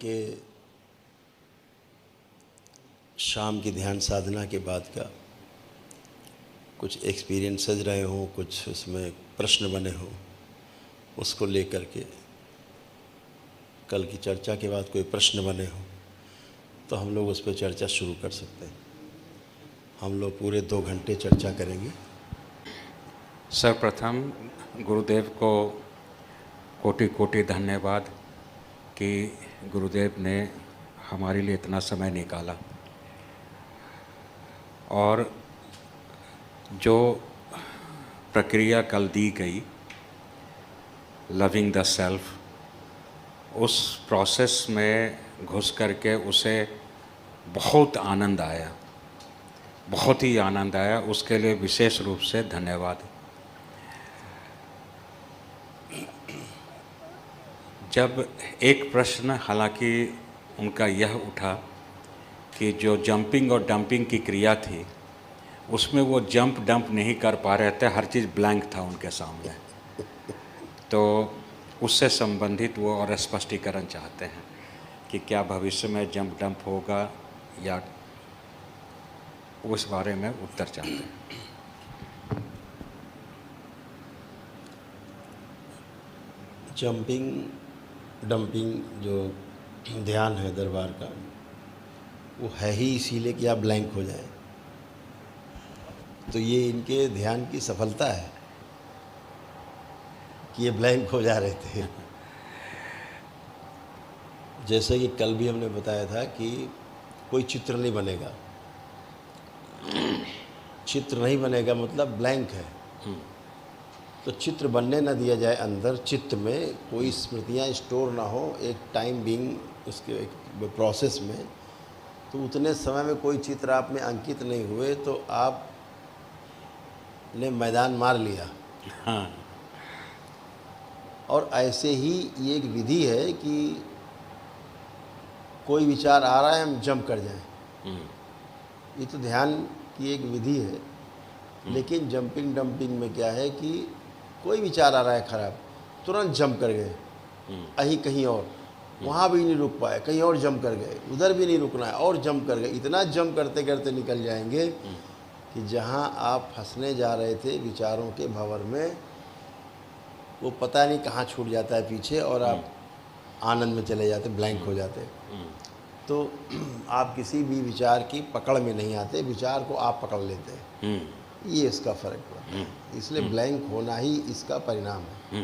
के शाम की ध्यान साधना के बाद का कुछ एक्सपीरियंसेस रहे हों, कुछ उसमें प्रश्न बने हों, उसको लेकर के कल की चर्चा के बाद कोई प्रश्न बने हों तो हम लोग उस पर चर्चा शुरू कर सकते हैं। हम लोग पूरे 2 घंटे चर्चा करेंगे। सर्वप्रथम गुरुदेव को कोटि कोटि धन्यवाद कि गुरुदेव ने हमारे लिए इतना समय निकाला और जो प्रक्रिया कल दी गई लविंग द सेल्फ, उस प्रोसेस में घुस करके उसे बहुत आनंद आया, बहुत ही आनंद आया। उसके लिए विशेष रूप से धन्यवाद। जब एक प्रश्न हालांकि उनका यह उठा कि जो जंपिंग और डंपिंग की क्रिया थी उसमें वो जंप डंप नहीं कर पा रहे थे, हर चीज़ ब्लैंक था उनके सामने, तो उससे संबंधित वो और स्पष्टीकरण चाहते हैं कि क्या भविष्य में जंप डंप होगा या उस बारे में उत्तर चाहते हैं। जंपिंग डंपिंग जो ध्यान है दरबार का, वो है ही इसीलिए कि आप ब्लैंक हो जाएं। तो ये इनके ध्यान की सफलता है कि ये ब्लैंक हो जा रहे थे। जैसे कि कल भी हमने बताया था कि कोई चित्र नहीं बनेगा, चित्र नहीं बनेगा मतलब ब्लैंक है। तो चित्र बनने ना दिया जाए, अंदर चित्त में कोई स्मृतियाँ स्टोर ना हो एक टाइम बीइंग उसके एक प्रोसेस में, तो उतने समय में कोई चित्र आप में अंकित नहीं हुए तो आप ने मैदान मार लिया। हाँ। और ऐसे ही ये एक विधि है कि कोई विचार आ रहा है हम जंप कर जाएं, ये तो ध्यान की एक विधि है। लेकिन जंपिंग डंपिंग में क्या है कि कोई विचार आ रहा है खराब, तुरंत जंप कर गए, कहीं और, वहाँ भी नहीं रुक पाए, कहीं और जंप कर गए, उधर भी नहीं रुकना है और जंप कर गए। इतना जंप करते करते निकल जाएंगे कि जहाँ आप फंसने जा रहे थे विचारों के भंवर में, वो पता नहीं कहाँ छूट जाता है पीछे और आप आनंद में चले जाते, ब्लैंक हो जाते। तो आप किसी भी विचार की पकड़ में नहीं आते, विचार को आप पकड़ लेते हैं। ये इसका फ़र्क हुआ, इसलिए ब्लैंक होना ही इसका परिणाम है।